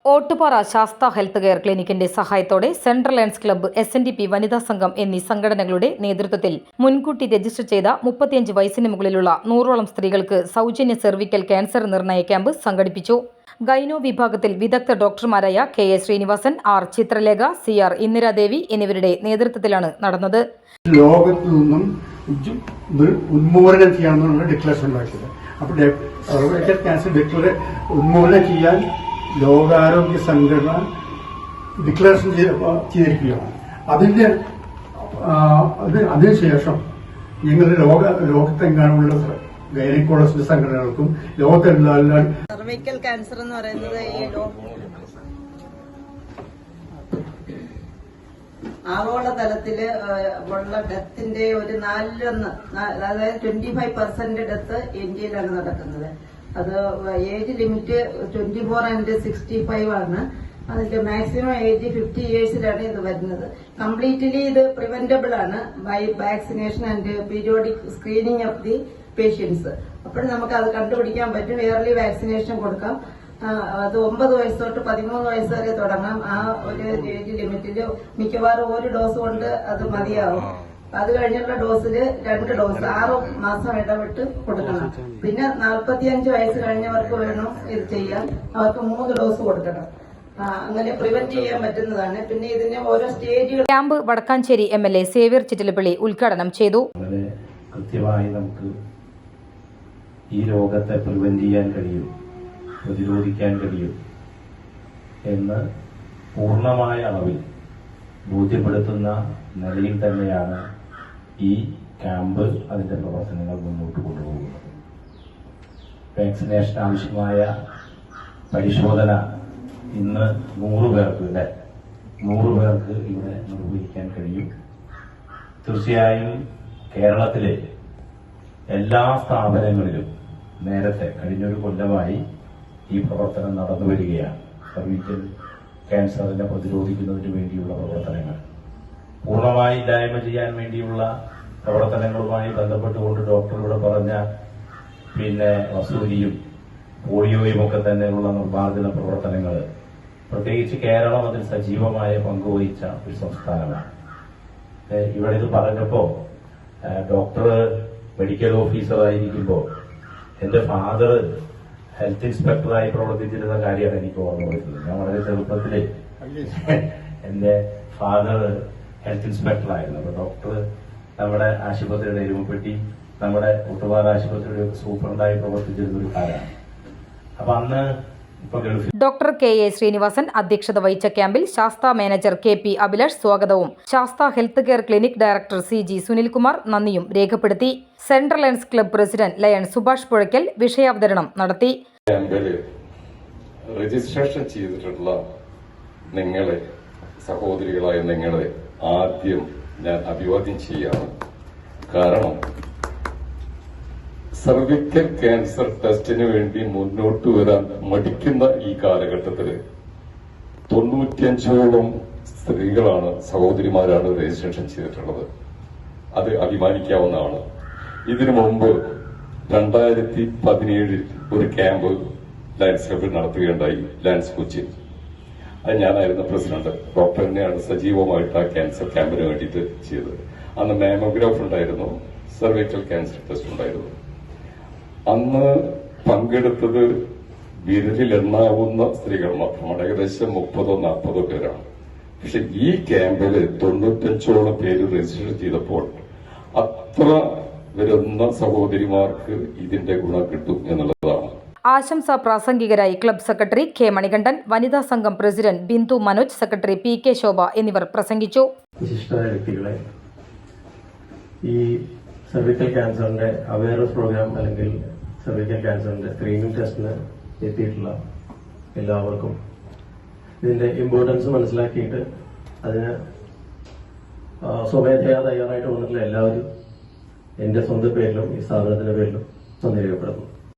Ottupara Sastha health care ക്ലിനിക്കിന്റെ സഹായത്തോടെ central lions club SNDP വനിതാ സംഘം എന്നീ സംഘടനകളുടെ നേതൃത്വത്തിൽ മുൻകൂട്ടി രജിസ്റ്റർ ചെയ്ത 35 വയസ്സിന് മുകളിലുള്ള 100ഓളം സ്ത്രീകൾക്ക് സൗജന്യ സെർവിക്കൽ ക്യാൻസർ നിർണയ ക്യാമ്പ് സംഘടിപ്പിച്ചു. ഗൈനോ വിഭാഗത്തിൽ വിദഗ്ധ ഡോക്ടർമാരായ KA Sreenivasan, R Chitralekha, CR Indira Devi എന്നിവരുടെ നേതൃത്വത്തിലാണ് നടന്നത്. ലോകത്തു നിന്നും ഉന്മൂലനം ചെയ്യാമെന്നുള്ള ഡിക്ലറേഷൻ ഉണ്ടാക്കിയത്. അപ്പോൾ ക്യാൻസർ ഉന്മൂലനം ചെയ്യാൻ ലോകാരോഗ്യ സംഘടന ഡിക്ലറേഷൻ ചെയ്തിരിക്കുകയാണ്. അതിനുശേഷം ഞങ്ങളുടെ ലോകത്തെങ്ങാനുള്ള ഗൈനക്കോളജിസ്റ്റ് സംഘടനകൾക്കും ലോകത്തെല്ലാ സർവൈക്കൽ ക്യാൻസർ എന്ന് പറയുന്നത് ആഗോളതലത്തില് ഉള്ള ഡെത്തിന്റെ ഒരു 4-1, അതായത് 25% ഡെത്ത് ഇന്ത്യയിലാണ് നടക്കുന്നത്. അത് ഏജ് ലിമിറ്റ് 24 and 65 ആണ്. അതിന്റെ മാക്സിമം ഏജ് 50 ഇയേഴ്സിലാണ് ഇത് വരുന്നത്. കംപ്ലീറ്റ്ലി ഇത് പ്രിവെന്റബിൾ ആണ് by vaccination and periodic screening of the patients. അപ്പോൾ നമുക്ക് അത് കണ്ടുപിടിക്കാൻ പറ്റും. ഇയർലി വാക്സിനേഷൻ കൊടുക്കാം. അത് 9 വയസ്സ് തൊട്ട് 13 വയസ്സ് വരെ തുടങ്ങാം. ആ ഒരു ഏജ് ലിമിറ്റില് മിക്കവാറും ഒരു ഡോസ് കൊണ്ട് അത് മതിയാവും. അത് കഴിഞ്ഞുള്ള ഡോസില് 2 ഡോസ് 6 മാസം ഇടവിട്ട് കൊടുക്കണം. പിന്നെ 45 വയസ്സ് കഴിഞ്ഞവർക്ക് വേണം ഇത് ചെയ്യാൻ. അവർക്ക് 3 ഡോസ് കൊടുക്കണം. അങ്ങനെ പ്രിവെന്റ് ചെയ്യാൻ പറ്റുന്നതാണ്. പിന്നെ ഇതിന് ഓരോ സ്റ്റേജുകൾ. Camp Vadakkanchery MLA Xavier Chittilappally ഉദ്ഘാടനം ചെയ്തു. കൃത്യമായി നമുക്ക് ഈ രോഗത്തെ പ്രിവെന്റ് ചെയ്യാൻ കഴിയും, പ്രതിരോധിക്കാൻ കഴിയും എന്ന് പൂർണ്ണമായ അളവിൽ ബോധ്യപ്പെടുത്തുന്ന നിലയിൽ തന്നെയാണ് ഈ ക്യാമ്പ് അതിന്റെ പ്രവർത്തനങ്ങൾ മുന്നോട്ട് കൊണ്ടുപോകുന്നത്. വാക്സിനേഷൻ ആവശ്യമായ പരിശോധന ഇന്ന് 100 പേർക്ക് ഇവിടെ നിർവഹിക്കാൻ കഴിയും. തീർച്ചയായും കേരളത്തിലെ എല്ലാ സ്ഥാപനങ്ങളിലും നേരത്തെ കഴിഞ്ഞൊരു കൊല്ലമായി ഈ പ്രവർത്തനം നടന്നു വരികയാണ്. സർവൈക്കൽ ക്യാൻസറിനെ പ്രതിരോധിക്കുന്നതിന് വേണ്ടിയുള്ള പ്രവർത്തനങ്ങൾ പൂർണ്ണമായി ഇല്ലായ്മ ചെയ്യാൻ വേണ്ടിയുള്ള പ്രവർത്തനങ്ങളുമായി ബന്ധപ്പെട്ടുകൊണ്ട് ഡോക്ടർ ഇവിടെ പറഞ്ഞ വസൂരിയും പോളിയോയും ഒക്കെ തന്നെയുള്ള നിർമ്മാർജ്ജന പ്രവർത്തനങ്ങൾ, പ്രത്യേകിച്ച് കേരളം അതിൽ സജീവമായ പങ്കുവഹിച്ച ഒരു സംസ്ഥാനമാണ്. ഇവിടെ ഇത് പറഞ്ഞപ്പോ ഡോക്ടർ മെഡിക്കൽ ഓഫീസറായിരിക്കുമ്പോൾ എന്റെ ഫാദർ ഹെൽത്ത് ഇൻസ്പെക്ടറായി പ്രവർത്തിച്ചിരുന്ന കാര്യമാണ് എനിക്ക് ഓർമ്മ വരുന്നത്. ഞാൻ വളരെ ചെറുപ്പത്തില് എന്റെ ഫാദർ ഹെൽത്ത് ഇൻസ്പെക്ടറായിരുന്നു. അപ്പൊ ഡോക്ടർ നമ്മുടെ ആശുപത്രിയുടെ എരുമപ്പെട്ടി, നമ്മുടെ ഓട്ടുപാറ ആശുപത്രിയുടെ സൂപ്രണ്ടായി പ്രവർത്തിച്ചിരുന്ന ഒരു കാലമാണ്. അപ്പൊ അന്ന് ഡോക്ടർ KA ശ്രീനിവാസൻ അധ്യക്ഷത വഹിച്ച ക്യാമ്പിൽ ശാസ്ത മാനേജർ KP അഭിലാഷ് സ്വാഗതവും Sastha health care clinic director CG Sunilkumar നന്ദിയും രേഖപ്പെടുത്തി. Central lions club president lion Subhash Puzhakkal വിഷയാവതരണം നടത്തി. രജിസ്ട്രേഷൻ ചെയ്തിട്ടുള്ള നിങ്ങളെ, സഹോദരികളായ നിങ്ങളെ ആദ്യം ഞാൻ അഭിവാദ്യം ചെയ്യാണ്. കാരണം സർവിക്കൽ ക്യാൻസർ ടെസ്റ്റിന് വേണ്ടി മുന്നോട്ട് വരാൻ മടിക്കുന്ന ഈ കാലഘട്ടത്തിൽ 95ഓളം സ്ത്രീകളാണ്, സഹോദരിമാരാണ് രജിസ്ട്രേഷൻ ചെയ്തിട്ടുള്ളത്. അത് അഭിമാനിക്കാവുന്നതാണ്. ഇതിനു മുമ്പ് 2017 ഒരു ക്യാമ്പ് ലയൺസ് ക്ലബിൽ നടത്തുകയുണ്ടായി, ലയൺസ് കൊച്ചിൻ. അത് ഞാനായിരുന്ന പ്രസിഡന്റ്. ഡോക്ടർ തന്നെയാണ് സജീവമായിട്ട് ആ ക്യാൻസർ ക്യാമ്പിന് വേണ്ടിയിട്ട് ചെയ്തത്. അന്ന് മാമോഗ്രാഫ് ഉണ്ടായിരുന്നു, സർവൈക്കൽ ക്യാൻസർ ടെസ്റ്റ് ഉണ്ടായിരുന്നു. അന്ന് പങ്കെടുത്തത് വിരലിലെണ്ണാവുന്ന സ്ത്രീകൾ മാത്രമാണ്, ഏകദേശം 30-40 പേരാണ്. പക്ഷെ ഈ ക്യാമ്പിൽ 95ഓളം പേര് രജിസ്റ്റർ ചെയ്തപ്പോൾ അത്ര വരുന്ന സഹോദരിമാർക്ക് ഇതിന്റെ ഗുണം കിട്ടും എന്നുള്ളതാണ്. ആശംസാ പ്രാസംഗികരായി ക്ലബ്ബ് സെക്രട്ടറി K മണികണ്ഠൻ, വനിതാ സംഘം president Bindu Manoj, secretary PK ശോഭ എന്നിവർ പ്രസംഗിച്ചു. വിശിഷ്ട വ്യക്തികളെ, ഈ സർവിക്കൽ ക്യാൻസറിന്റെ അവയർനെസ് പ്രോഗ്രാം അല്ലെങ്കിൽ സർവിക്കൽ ക്യാൻസറിന്റെ സ്ക്രീനിംഗ് ടെസ്റ്റിന് എത്തിയിട്ടുള്ള എല്ലാവർക്കും ഇതിന്റെ ഇമ്പോർട്ടൻസ് മനസ്സിലാക്കിയിട്ട് അതിന് സ്വമേധയാ തയ്യാറായിട്ട് വന്നിട്ടുള്ള എല്ലാവരും എന്റെ സ്വന്തം പേരിലും ഈ സ്ഥാപനത്തിന്റെ പേരിലും നന്ദി രേഖപ്പെടുത്തുന്നു.